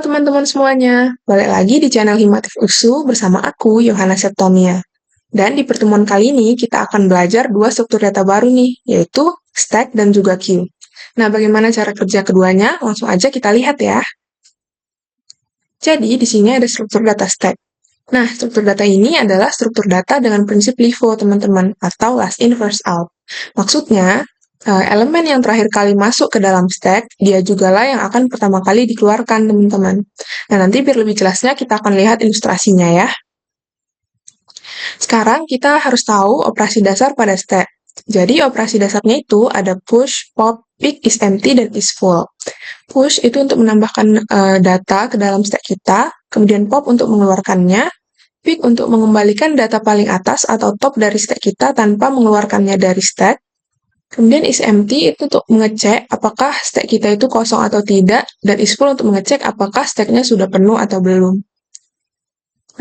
Halo teman-teman semuanya, balik lagi di channel Himatif USU bersama aku, Yohana Septomia. Dan di pertemuan kali ini kita akan belajar dua struktur data baru nih, yaitu stack dan juga queue. Nah, bagaimana cara kerja keduanya? Langsung aja kita lihat ya. Jadi, di sini ada struktur data stack. Nah, struktur data ini adalah struktur data dengan prinsip LIFO, teman-teman, atau last in, first out. Maksudnya, elemen yang terakhir kali masuk ke dalam stack, dia jugalah yang akan pertama kali dikeluarkan, teman-teman. Nah, nanti biar lebih jelasnya, kita akan lihat ilustrasinya ya. Sekarang, kita harus tahu operasi dasar pada stack. Jadi, operasi dasarnya itu ada push, pop, pick, is empty, dan is full. Push itu untuk menambahkan data ke dalam stack kita, kemudian pop untuk mengeluarkannya, pick untuk mengembalikan data paling atas atau top dari stack kita tanpa mengeluarkannya dari stack. Kemudian is empty itu untuk mengecek apakah stack kita itu kosong atau tidak, dan is full untuk mengecek apakah stacknya sudah penuh atau belum.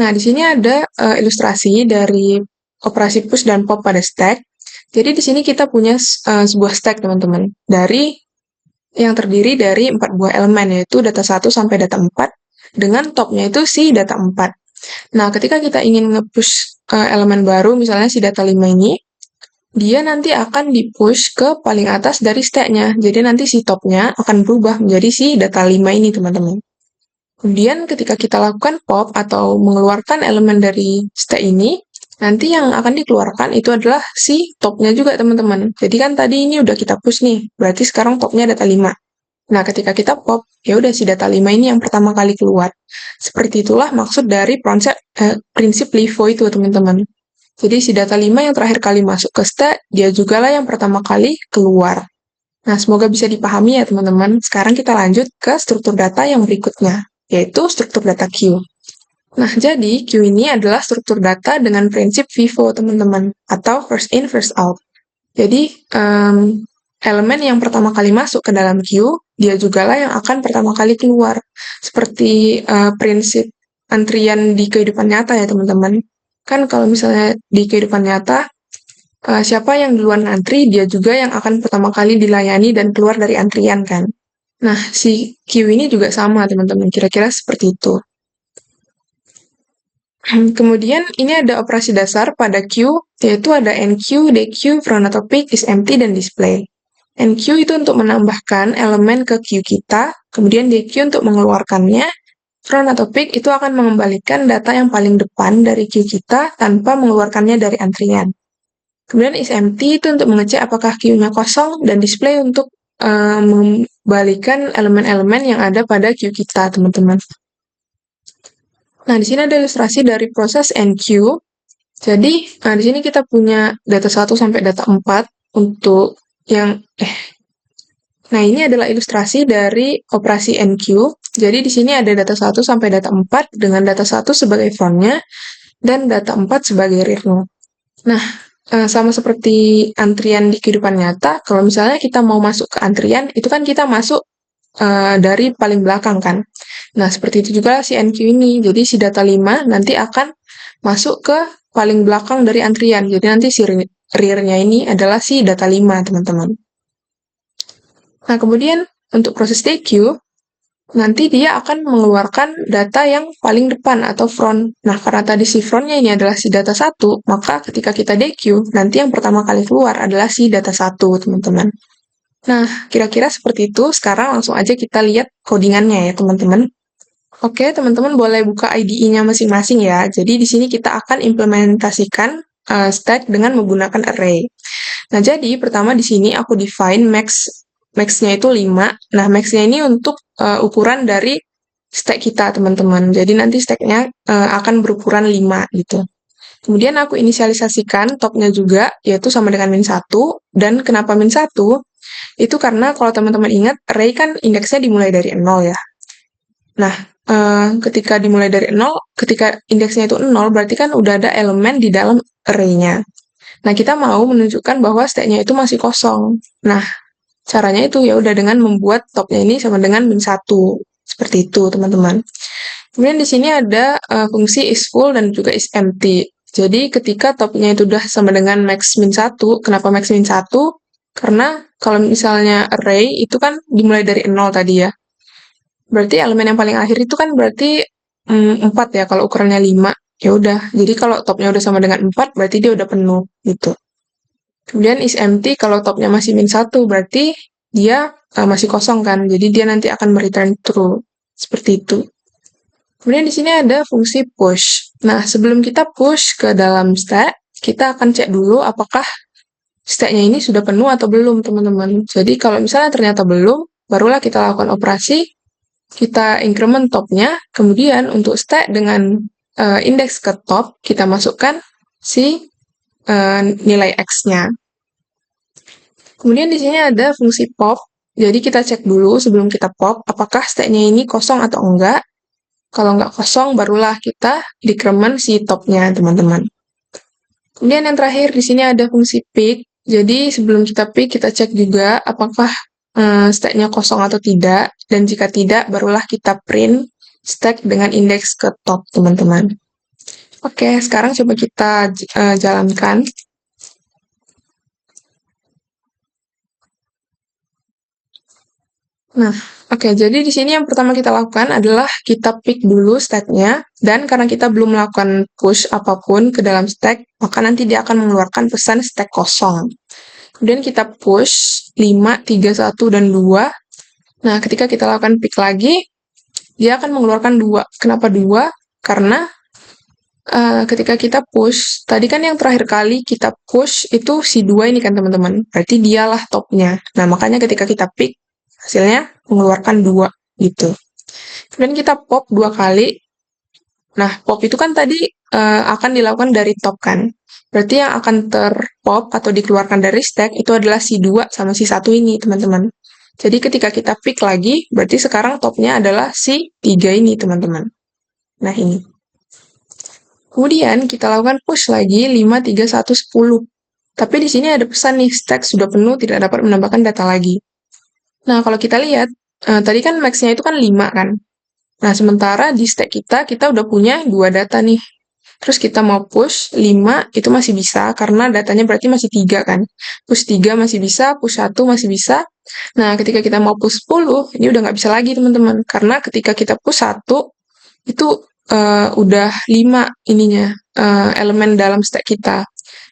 Nah, di sini ada ilustrasi dari operasi push dan pop pada stack. Jadi di sini kita punya sebuah stack, teman-teman, yang terdiri dari 4 buah elemen, yaitu data 1 sampai data 4, dengan topnya itu si data 4. Nah, ketika kita ingin nge-push elemen baru, misalnya si data 5 ini, dia nanti akan di-push ke paling atas dari stack-nya. Jadi nanti si top-nya akan berubah menjadi si data 5 ini, teman-teman. Kemudian ketika kita lakukan pop atau mengeluarkan elemen dari stack ini, nanti yang akan dikeluarkan itu adalah si top-nya juga, teman-teman. Jadi kan tadi ini udah kita push nih, berarti sekarang top-nya data 5. Nah, ketika kita pop, ya udah si data 5 ini yang pertama kali keluar. Seperti itulah maksud dari prinsip LIFO itu, teman-teman. Jadi si data 5 yang terakhir kali masuk ke stack, dia jugalah yang pertama kali keluar. Nah, semoga bisa dipahami ya, teman-teman. Sekarang kita lanjut ke struktur data yang berikutnya, yaitu struktur data queue. Nah, jadi queue ini adalah struktur data dengan prinsip FIFO, teman-teman, atau first in, first out. Jadi, elemen yang pertama kali masuk ke dalam queue, dia jugalah yang akan pertama kali keluar. Seperti prinsip antrian di kehidupan nyata ya, teman-teman. Kan kalau misalnya di kehidupan nyata, siapa yang duluan antri, dia juga yang akan pertama kali dilayani dan keluar dari antrian kan. Nah, si queue ini juga sama, teman-teman. Kira-kira seperti itu. Kemudian, ini ada operasi dasar pada queue, yaitu ada enqueue, dequeue, front atau pick, is empty, dan display. Enqueue itu untuk menambahkan elemen ke queue kita, kemudian dequeue untuk mengeluarkannya, front atau pick itu akan mengembalikan data yang paling depan dari queue kita tanpa mengeluarkannya dari antrian. Kemudian is empty itu untuk mengecek apakah queue-nya kosong, dan display untuk mengembalikan elemen-elemen yang ada pada queue kita, teman-teman. Nah, di sini ada ilustrasi dari proses enqueue. Jadi, di sini kita punya data 1 sampai data 4 untuk yang Nah, ini adalah ilustrasi dari operasi enqueue. Jadi, di sini ada data 1 sampai data 4 dengan data 1 sebagai front-nya dan data 4 sebagai rear-nya. Nah, sama seperti antrian di kehidupan nyata, kalau misalnya kita mau masuk ke antrian, itu kan kita masuk dari paling belakang kan. Nah, seperti itu juga si enqueue ini. Jadi, si data 5 nanti akan masuk ke paling belakang dari antrian. Jadi, nanti si rear-nya ini adalah si data 5, teman-teman. Nah, kemudian untuk proses dequeue, nanti dia akan mengeluarkan data yang paling depan atau front. Nah, karena tadi si frontnya ini adalah si data 1, maka ketika kita dequeue, nanti yang pertama kali keluar adalah si data 1, teman-teman. Nah, kira-kira seperti itu. Sekarang langsung aja kita lihat codingannya ya, teman-teman. Oke, teman-teman boleh buka IDE-nya masing-masing ya. Jadi, di sini kita akan implementasikan stack dengan menggunakan array. Nah, jadi pertama di sini aku define max-nya itu 5. Nah, max-nya ini untuk ukuran dari stack kita, teman-teman. Jadi nanti stack-nya akan berukuran 5 gitu. Kemudian aku inisialisasikan top-nya juga, yaitu sama dengan min 1. Dan kenapa min 1? Itu karena kalau teman-teman ingat, array kan indeksnya dimulai dari 0 ya. Nah, ketika dimulai dari 0, ketika indeksnya itu 0, berarti kan udah ada elemen di dalam array-nya. Nah, kita mau menunjukkan bahwa stack-nya itu masih kosong. Nah, caranya itu ya udah dengan membuat top-nya ini sama dengan min 1. Seperti itu, teman-teman. Kemudian di sini ada fungsi is full dan juga is empty. Jadi, ketika top-nya itu udah sama dengan max min 1, kenapa max min 1? Karena kalau misalnya array itu kan dimulai dari 0 tadi ya. Berarti elemen yang paling akhir itu kan berarti 4 ya, kalau ukurannya 5. Ya udah, jadi kalau topnya udah sama dengan 4, berarti dia udah penuh, gitu. Kemudian is empty, kalau topnya masih -1, berarti dia masih kosong kan, jadi dia nanti akan return true. Seperti itu. Kemudian di sini ada fungsi push. Nah, sebelum kita push ke dalam stack, kita akan cek dulu apakah stacknya ini sudah penuh atau belum, teman-teman. Jadi kalau misalnya ternyata belum, barulah kita lakukan operasi, kita increment topnya, kemudian untuk stack dengan indeks ke top, kita masukkan si nilai X-nya. Kemudian di sini ada fungsi pop, jadi kita cek dulu sebelum kita pop, apakah stacknya ini kosong atau enggak. Kalau nggak kosong, barulah kita decrement si topnya, teman-teman. Kemudian yang terakhir, di sini ada fungsi pick. Jadi sebelum kita pick, kita cek juga apakah stacknya kosong atau tidak. Dan jika tidak, barulah kita print stack dengan indeks ke top, teman-teman. Oke, sekarang coba kita jalankan. Nah, oke, jadi di sini yang pertama kita lakukan adalah kita pick dulu stack-nya, dan karena kita belum melakukan push apapun ke dalam stack, maka nanti dia akan mengeluarkan pesan stack kosong. Kemudian kita push 5, 3, 1, dan 2. Nah, ketika kita lakukan pick lagi, dia akan mengeluarkan 2. Kenapa 2? Karena ketika kita push, tadi kan yang terakhir kali kita push itu si 2 ini kan teman-teman, berarti dialah topnya. Nah, makanya ketika kita pick, hasilnya mengeluarkan 2 gitu. Kemudian kita pop 2 kali. Nah, pop itu kan tadi akan dilakukan dari top kan. Berarti yang akan terpop atau dikeluarkan dari stack itu adalah si 2 sama si 1 ini, teman-teman. Jadi ketika kita pick lagi, berarti sekarang topnya adalah si 3 ini, teman-teman. Nah, ini. Kemudian kita lakukan push lagi 5, 3, 1, 10. Tapi di sini ada pesan nih, stack sudah penuh, tidak dapat menambahkan data lagi. Nah, kalau kita lihat, tadi kan max-nya itu kan 5 kan. Nah, sementara di stack kita udah punya 2 data nih. Terus kita mau push 5, itu masih bisa, karena datanya berarti masih 3 kan. Push 3 masih bisa, push 1 masih bisa. Nah, ketika kita mau push 10, ini udah nggak bisa lagi, teman-teman. Karena ketika kita push 1, itu udah 5 ininya, elemen dalam stack kita.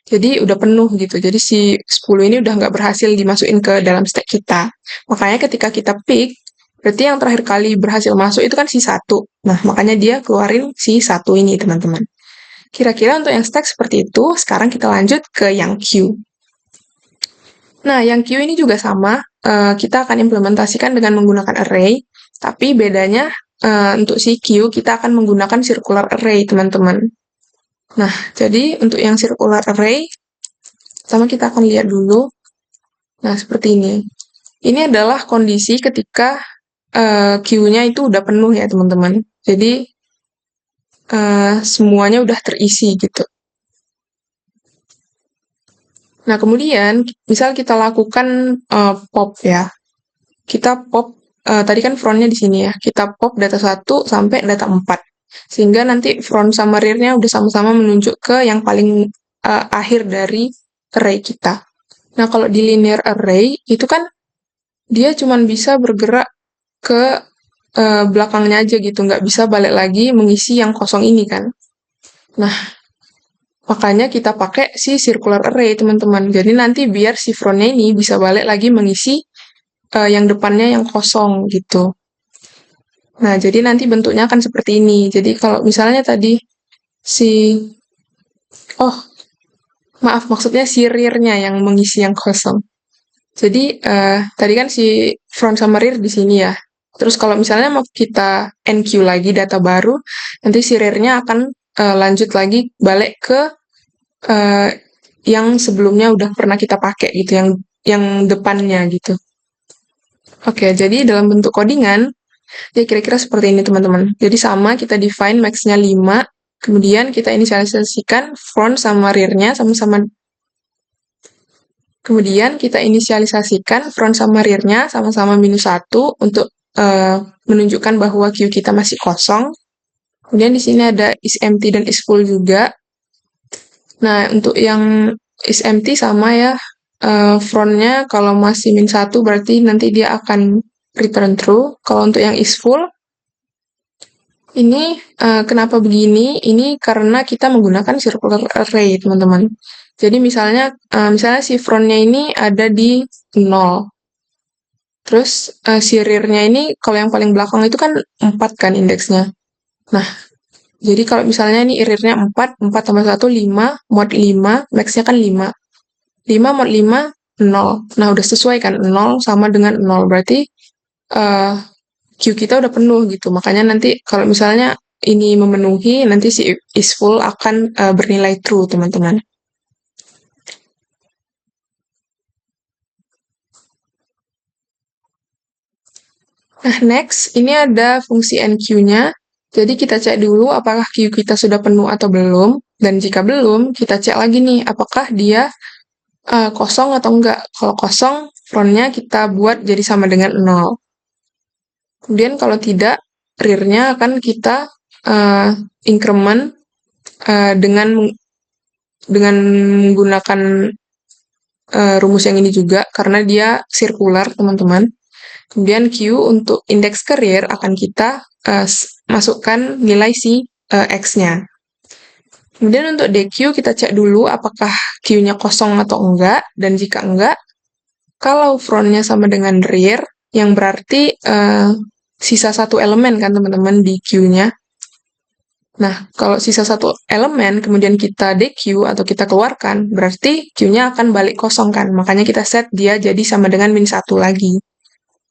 Jadi udah penuh gitu. Jadi si 10 ini udah nggak berhasil dimasukin ke dalam stack kita. Makanya ketika kita pick, berarti yang terakhir kali berhasil masuk itu kan si 1. Nah, makanya dia keluarin si 1 ini, teman-teman. Kira-kira untuk yang stack seperti itu, sekarang kita lanjut ke yang queue. Nah, yang queue ini juga sama, kita akan implementasikan dengan menggunakan array, tapi bedanya untuk si queue kita akan menggunakan circular array, teman-teman. Nah, jadi untuk yang circular array, pertama kita akan lihat dulu. Nah, seperti ini. Ini adalah kondisi ketika queue-nya itu udah penuh ya, teman-teman. Jadi, semuanya udah terisi gitu. Nah, kemudian, misal kita lakukan pop ya. Kita pop, tadi kan front-nya di sini ya. Kita pop data 1 sampai data 4. Sehingga nanti front sama rear-nya udah sama-sama menunjuk ke yang paling akhir dari array kita. Nah, kalau di linear array, itu kan dia cuma bisa bergerak ke belakangnya aja gitu, nggak bisa balik lagi mengisi yang kosong ini kan. Nah, makanya kita pakai si circular array, teman-teman. Jadi nanti biar si front-nya ini bisa balik lagi mengisi yang depannya yang kosong gitu. Nah, jadi nanti bentuknya akan seperti ini. Jadi kalau misalnya tadi maaf, maksudnya si rear-nya yang mengisi yang kosong. Jadi, tadi kan si front sama rear di sini ya. Terus kalau misalnya mau kita NQ lagi data baru, nanti si rear-nya akan lanjut lagi balik ke yang sebelumnya udah pernah kita pakai gitu, yang depannya gitu. Oke, jadi dalam bentuk codingan, ya kira-kira seperti ini teman-teman. Jadi sama, kita define max-nya 5, kemudian kita inisialisasikan front sama rear-nya sama-sama. Kemudian kita inisialisasikan front sama rear-nya sama-sama -1 untuk menunjukkan bahwa queue kita masih kosong. Kemudian di sini ada is empty dan is full juga. Nah, untuk yang is empty sama ya, front-nya kalau masih -1 berarti nanti dia akan return true. Kalau untuk yang is full, ini kenapa begini? Ini karena kita menggunakan circular array, teman-teman. Jadi misalnya si front-nya ini ada di 0. Terus si rear-nya ini, kalau yang paling belakang itu kan 4 kan indeksnya. Nah, jadi kalau misalnya ini rear-nya 4, 4 tambah 1, 5, mod 5, max-nya kan 5. 5 mod 5, 0. Nah, udah sesuai kan, 0 sama dengan 0. Berarti queue kita udah penuh gitu. Makanya nanti kalau misalnya ini memenuhi, nanti si is full akan bernilai true, teman-teman. Nah, next, ini ada fungsi enqueue-nya. Jadi kita cek dulu apakah queue kita sudah penuh atau belum. Dan jika belum, kita cek lagi nih, apakah dia kosong atau enggak. Kalau kosong, front-nya kita buat jadi sama dengan 0. Kemudian kalau tidak, rear-nya akan kita increment dengan menggunakan rumus yang ini juga, karena dia sirkular, teman-teman. Kemudian Q untuk indeks career akan kita masukkan nilai si X-nya. Kemudian untuk DQ kita cek dulu apakah Q-nya kosong atau enggak, dan jika enggak, kalau front-nya sama dengan rear, yang berarti sisa satu elemen kan teman-teman di Q-nya. Nah, kalau sisa satu elemen, kemudian kita DQ atau kita keluarkan, berarti Q-nya akan balik kosong kan, makanya kita set dia jadi sama dengan min 1 lagi.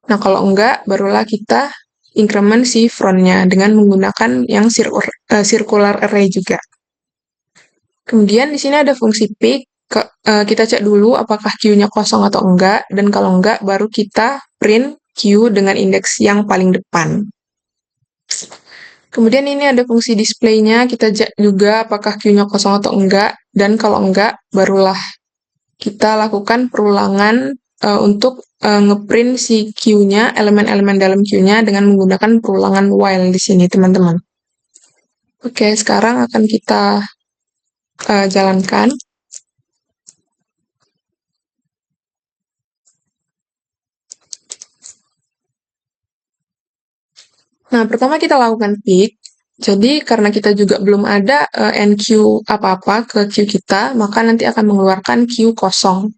Nah, kalau enggak, barulah kita increment si front-nya dengan menggunakan yang circular array juga. Kemudian di sini ada fungsi pick. Kita cek dulu apakah Q-nya kosong atau enggak, dan kalau enggak, baru kita print Q dengan indeks yang paling depan. Kemudian ini ada fungsi display-nya, kita cek juga apakah Q-nya kosong atau enggak, dan kalau enggak, barulah kita lakukan perulangan untuk ngeprint si Q-nya, elemen-elemen dalam Q-nya dengan menggunakan perulangan while di sini, teman-teman. Oke, sekarang akan kita jalankan. Nah, pertama kita lakukan pick. Jadi, karena kita juga belum ada NQ apa-apa ke Q kita, maka nanti akan mengeluarkan Q kosong.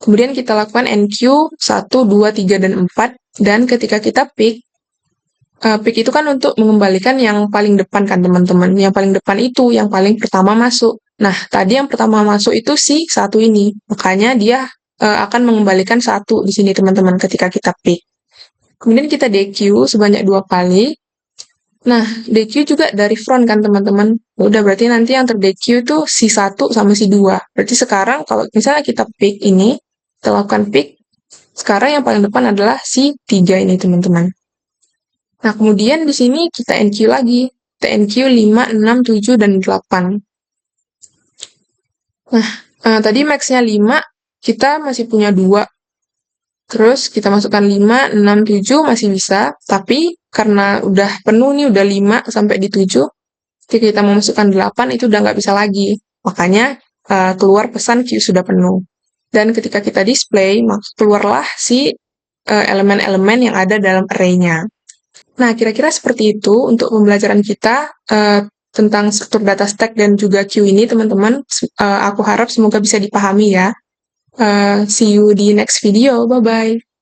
Kemudian kita lakukan NQ 1, 2, 3, dan 4. Dan ketika kita pick itu kan untuk mengembalikan yang paling depan kan, teman-teman. Yang paling depan itu, yang paling pertama masuk. Nah, tadi yang pertama masuk itu si 1 ini. Makanya dia akan mengembalikan 1 di sini, teman-teman, ketika kita pick. Kemudian kita DQ sebanyak 2 kali. Nah, DQ juga dari front kan, teman-teman. Udah, berarti nanti yang ter-DQ itu si 1 sama si 2. Berarti sekarang kalau misalnya kita pick ini, kita lakukan pick, sekarang yang paling depan adalah si 3 ini, teman-teman. Nah, kemudian di sini kita NQ lagi. Kita NQ 5, 6, 7, dan 8. Nah, tadi max-nya 5, kita masih punya 2. Terus kita masukkan 5, 6, 7 masih bisa, tapi karena udah penuh nih, udah 5 sampai di 7, ketika kita mau masukkan 8 itu udah nggak bisa lagi. Makanya keluar pesan Q sudah penuh. Dan ketika kita display, keluarlah si elemen-elemen yang ada dalam array-nya. Nah, kira-kira seperti itu untuk pembelajaran kita tentang struktur data stack dan juga Q ini, teman-teman. Aku harap semoga bisa dipahami ya. See you di next video. Bye-bye.